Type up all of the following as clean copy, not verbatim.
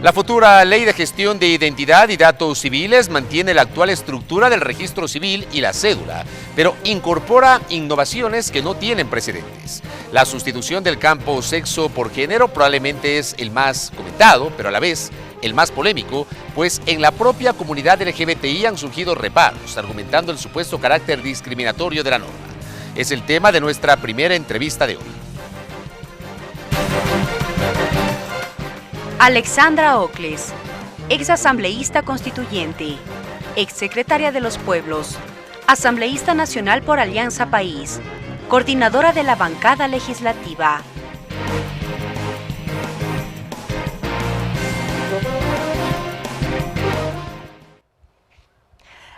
La futura Ley de Gestión de Identidad y Datos Civiles mantiene la actual estructura del registro civil y la cédula, pero incorpora innovaciones que no tienen precedentes. La sustitución del campo sexo por género probablemente es el más comentado, pero a la vez el más polémico, pues en la propia comunidad LGBTI han surgido reparos, argumentando el supuesto carácter discriminatorio de la norma. Es el tema de nuestra primera entrevista de hoy. Alexandra Ocles, ex asambleísta constituyente, ex secretaria de los pueblos, asambleísta nacional por Alianza País, coordinadora de la bancada legislativa.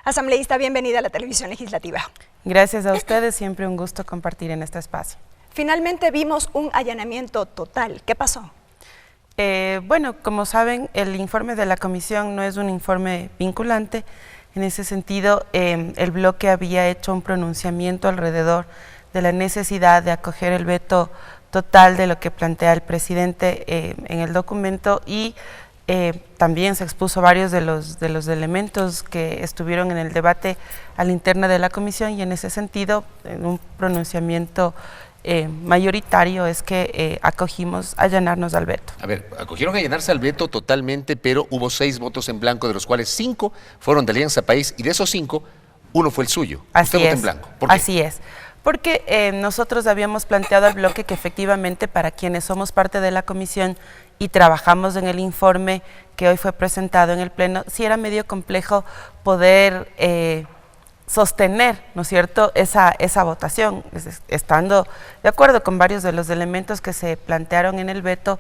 Asambleísta, bienvenida a la televisión legislativa. Gracias a ustedes, siempre un gusto compartir en este espacio. Finalmente vimos un allanamiento total. ¿Qué pasó? Bueno, como saben, el informe de la comisión no es un informe vinculante. En ese sentido, el bloque había hecho un pronunciamiento alrededor de la necesidad de acoger el veto total de lo que plantea el presidente en el documento y también se expuso varios de los elementos que estuvieron en el debate a la interna de la comisión y en ese sentido, en un pronunciamiento mayoritario es que acogimos allanarnos al veto. A ver, acogieron allanarse al veto totalmente, pero hubo 6 votos en blanco, de los cuales 5 fueron de Alianza País y de esos 5, 1 fue el suyo. Usted votó en blanco. ¿Por qué? Así es. Porque nosotros habíamos planteado al bloque que efectivamente para quienes somos parte de la comisión y trabajamos en el informe que hoy fue presentado en el Pleno, sí era medio complejo poder sostener, ¿no es cierto?, esa votación, estando de acuerdo con varios de los elementos que se plantearon en el veto,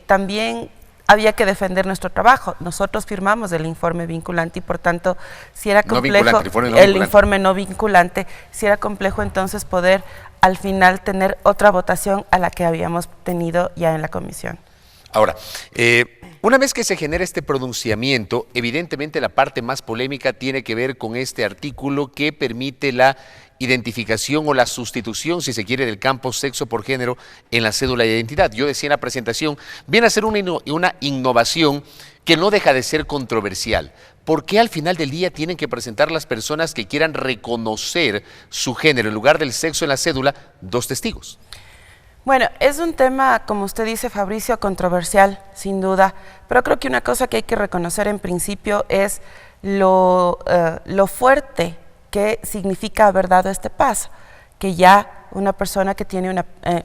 también había que defender nuestro trabajo. Nosotros firmamos el informe vinculante y por tanto, si era complejo, el informe no vinculante, si era complejo entonces poder al final tener otra votación a la que habíamos tenido ya en la comisión. Ahora, una vez que se genera este pronunciamiento, evidentemente la parte más polémica tiene que ver con este artículo que permite la identificación o la sustitución, si se quiere, del campo sexo por género en la cédula de identidad. Yo decía en la presentación, viene a ser una innovación que no deja de ser controversial. ¿Por qué al final del día tienen que presentar las personas que quieran reconocer su género en lugar del sexo en la cédula 2 testigos? Bueno, es un tema, como usted dice, Fabricio, controversial, sin duda, pero creo que una cosa que hay que reconocer en principio es lo fuerte que significa haber dado este paso, que ya una persona que tiene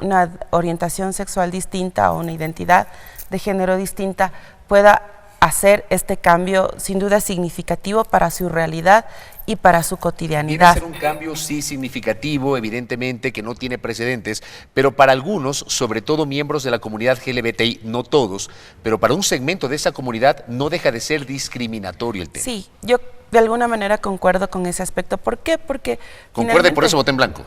una orientación sexual distinta o una identidad de género distinta pueda hacer este cambio sin duda significativo para su realidad y para su cotidianidad. Viene a ser un cambio sí significativo, evidentemente que no tiene precedentes, pero para algunos, sobre todo miembros de la comunidad LGBTI, no todos, pero para un segmento de esa comunidad no deja de ser discriminatorio el tema. Sí, yo de alguna manera concuerdo con ese aspecto. ¿Por qué? Porque ¿concuerda y por eso voté en blanco?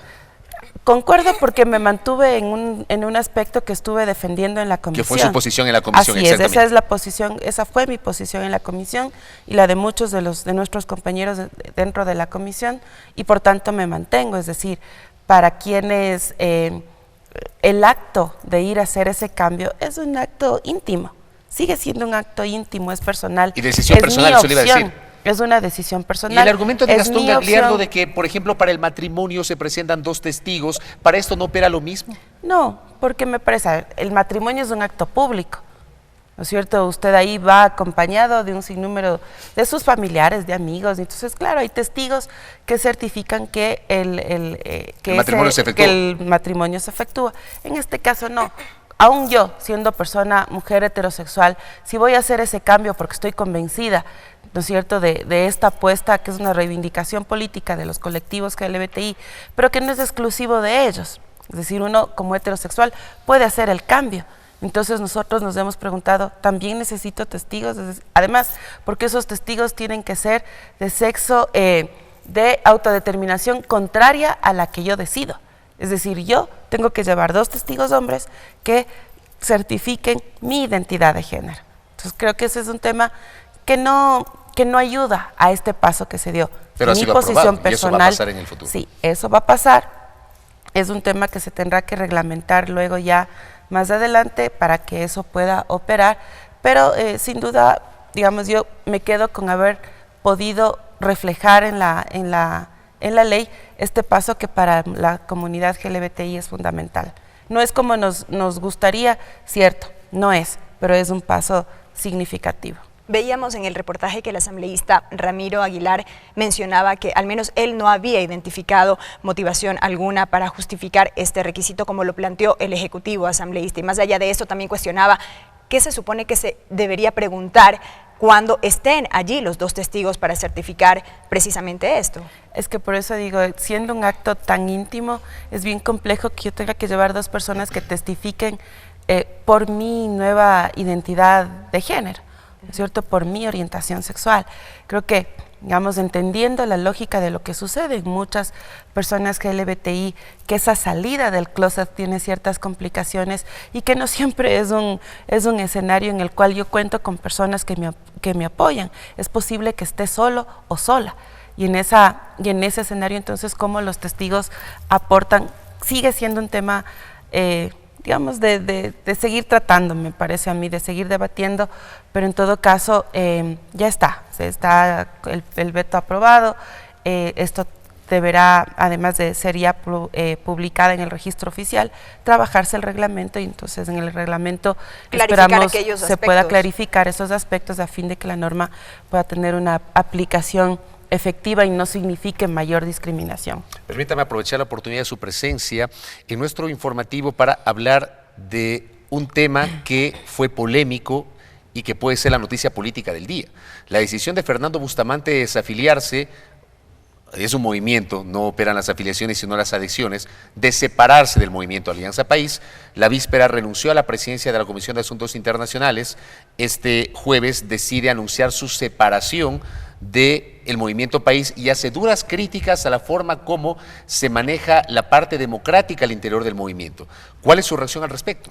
Concuerdo porque me mantuve en un aspecto que estuve defendiendo en la comisión. ¿Qué fue su posición en la comisión? Así es, esa es la posición, esa fue mi posición en la comisión y la de muchos de nuestros compañeros dentro de la comisión y por tanto me mantengo, es decir, para quienes el acto de ir a hacer ese cambio es un acto íntimo, sigue siendo un acto íntimo, es personal. Y decisión personal, eso le iba a decir. Es una decisión personal. Y el argumento de Gastón Gagliardo de que, por ejemplo, para el matrimonio se presentan 2 testigos, ¿para esto no opera lo mismo? No, porque me parece, el matrimonio es un acto público, ¿no es cierto? Usted ahí va acompañado de un sinnúmero de sus familiares, de amigos, entonces, claro, hay testigos que certifican que el matrimonio se efectúa. En este caso, no. Aún yo, siendo persona, mujer heterosexual, si voy a hacer ese cambio porque estoy convencida, ¿no es cierto?, de esta apuesta que es una reivindicación política de los colectivos LGBTI, pero que no es exclusivo de ellos. Es decir, uno como heterosexual puede hacer el cambio. Entonces nosotros nos hemos preguntado, ¿también necesito testigos? Además, porque esos testigos tienen que ser de sexo de autodeterminación contraria a la que yo decido. Es decir, yo tengo que llevar 2 testigos hombres que certifiquen mi identidad de género. Entonces creo que ese es un tema que no ayuda a este paso que se dio. Pero mi posición personal, y eso va a pasar en el futuro. Sí, eso va a pasar. Es un tema que se tendrá que reglamentar luego ya más adelante para que eso pueda operar, pero sin duda, digamos, yo me quedo con haber podido reflejar en la ley este paso que para la comunidad LGBTI es fundamental. No es como nos gustaría, cierto, no es, pero es un paso significativo. Veíamos en el reportaje que el asambleísta Ramiro Aguilar mencionaba que al menos él no había identificado motivación alguna para justificar este requisito como lo planteó el Ejecutivo asambleísta. Y más allá de esto también cuestionaba qué se supone que se debería preguntar cuando estén allí los dos testigos para certificar precisamente esto. Es que por eso digo, siendo un acto tan íntimo, es bien complejo que yo tenga que llevar dos personas que testifiquen por mi nueva identidad de género, ¿no es cierto?, por mi orientación sexual. Creo que, digamos, entendiendo la lógica de lo que sucede en muchas personas LGBTI, que esa salida del closet tiene ciertas complicaciones y que no siempre es un escenario en el cual yo cuento con personas que me apoyan. Es posible que esté solo o sola. Y en ese escenario, entonces, cómo los testigos aportan, sigue siendo un tema digamos, de seguir tratando, me parece a mí, de seguir debatiendo, pero en todo caso ya está el veto aprobado. Esto deberá, además de ser ya publicada en el registro oficial, trabajarse el reglamento, y entonces en el reglamento esperamos se pueda clarificar esos aspectos a fin de que la norma pueda tener una aplicación efectiva y no signifique mayor discriminación. Permítame aprovechar la oportunidad de su presencia en nuestro informativo para hablar de un tema que fue polémico y que puede ser la noticia política del día. La decisión de Fernando Bustamante de desafiliarse, es un movimiento, no operan las afiliaciones sino las adhesiones, de separarse del movimiento Alianza País. La víspera renunció a la presidencia de la Comisión de Asuntos Internacionales. Este jueves decide anunciar su separación del movimiento País y hace duras críticas a la forma como se maneja la parte democrática al interior del movimiento. ¿Cuál es su reacción al respecto?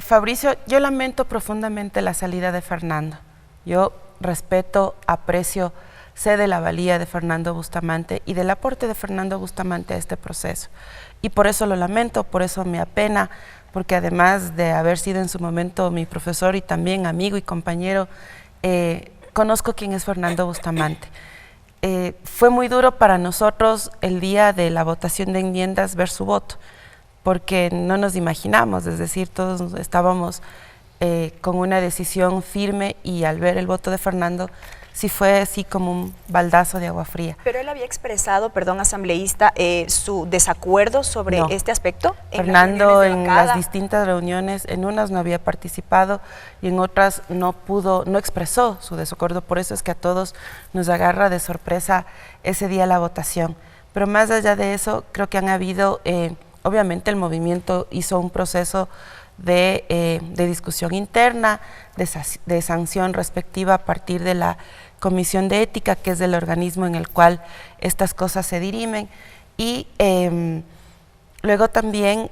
Fabricio, yo lamento profundamente la salida de Fernando. Yo respeto, aprecio, sé de la valía de Fernando Bustamante y del aporte de Fernando Bustamante a este proceso. Y por eso lo lamento, por eso me apena, porque además de haber sido en su momento mi profesor y también amigo y compañero, conozco quién es Fernando Bustamante. Fue muy duro para nosotros el día de la votación de enmiendas ver su voto, porque no nos imaginamos, es decir, todos estábamos con una decisión firme y al ver el voto de Fernando, sí fue así como un baldazo de agua fría. Pero él había expresado, perdón, asambleísta, su desacuerdo sobre este aspecto. Fernando en las distintas reuniones, en unas no había participado y en otras no expresó su desacuerdo. Por eso es que a todos nos agarra de sorpresa ese día la votación. Pero más allá de eso, creo que han habido, obviamente el movimiento hizo un proceso de discusión interna, de sanción respectiva a partir de la Comisión de Ética, que es el organismo en el cual estas cosas se dirimen, y luego también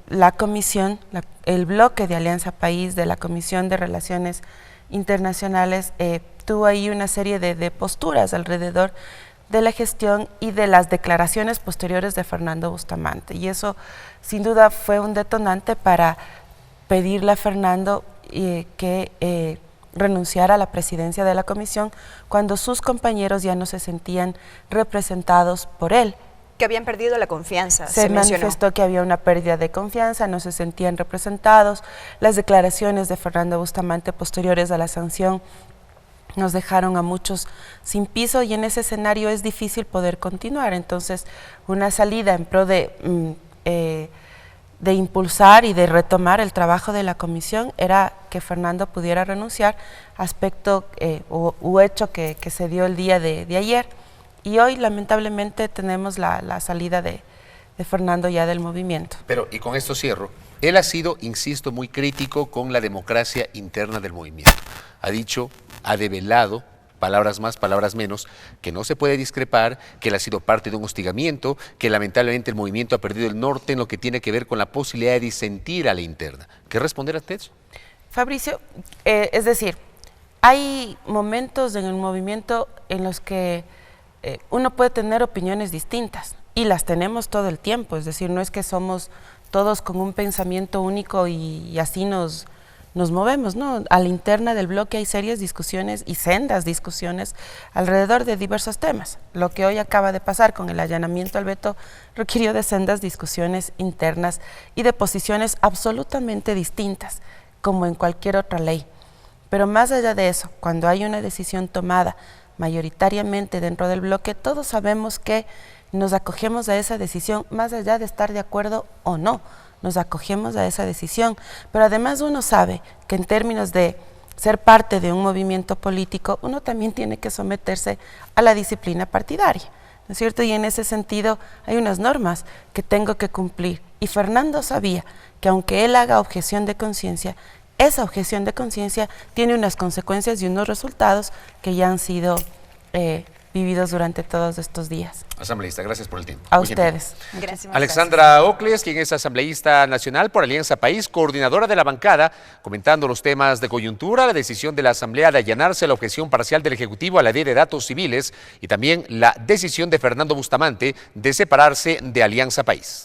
la comisión, el bloque de Alianza País de la Comisión de Relaciones Internacionales tuvo ahí una serie de posturas alrededor de la gestión y de las declaraciones posteriores de Fernando Bustamante, y eso sin duda fue un detonante para pedirle a Fernando que renunciara a la presidencia de la comisión cuando sus compañeros ya no se sentían representados por él. Que habían perdido la confianza, se manifestó que había una pérdida de confianza, no se sentían representados. Las declaraciones de Fernando Bustamante posteriores a la sanción nos dejaron a muchos sin piso y en ese escenario es difícil poder continuar. Entonces, una salida en pro de impulsar y de retomar el trabajo de la comisión era que Fernando pudiera renunciar, aspecto u hecho que se dio el día de ayer, y hoy lamentablemente tenemos la salida de Fernando ya del movimiento. Pero, y con esto cierro, él ha sido, insisto, muy crítico con la democracia interna del movimiento. Ha dicho, ha develado, palabras más, palabras menos, que no se puede discrepar, que él ha sido parte de un hostigamiento, que lamentablemente el movimiento ha perdido el norte en lo que tiene que ver con la posibilidad de disentir a la interna. ¿Qué responder ante eso? Fabricio, es decir, hay momentos en el movimiento en los que uno puede tener opiniones distintas y las tenemos todo el tiempo, es decir, no es que somos todos con un pensamiento único y así nos nos movemos, ¿no? A la interna del bloque hay serias discusiones y sendas discusiones alrededor de diversos temas. Lo que hoy acaba de pasar con el allanamiento al veto requirió de sendas discusiones internas y de posiciones absolutamente distintas, como en cualquier otra ley. Pero más allá de eso, cuando hay una decisión tomada mayoritariamente dentro del bloque, todos sabemos que nos acogemos a esa decisión más allá de estar de acuerdo o no. Nos acogemos a esa decisión, pero además uno sabe que en términos de ser parte de un movimiento político, uno también tiene que someterse a la disciplina partidaria, ¿no es cierto? Y en ese sentido hay unas normas que tengo que cumplir. Y Fernando sabía que aunque él haga objeción de conciencia, esa objeción de conciencia tiene unas consecuencias y unos resultados que ya han sido vividos durante todos estos días. Asambleísta, gracias por el tiempo. A Muy gentil. ustedes. Gracias. Alexandra Ocles, quien es asambleísta nacional por Alianza País, coordinadora de la bancada, comentando los temas de coyuntura, la decisión de la Asamblea de allanarse a la objeción parcial del Ejecutivo a la ley de datos civiles y también la decisión de Fernando Bustamante de separarse de Alianza País.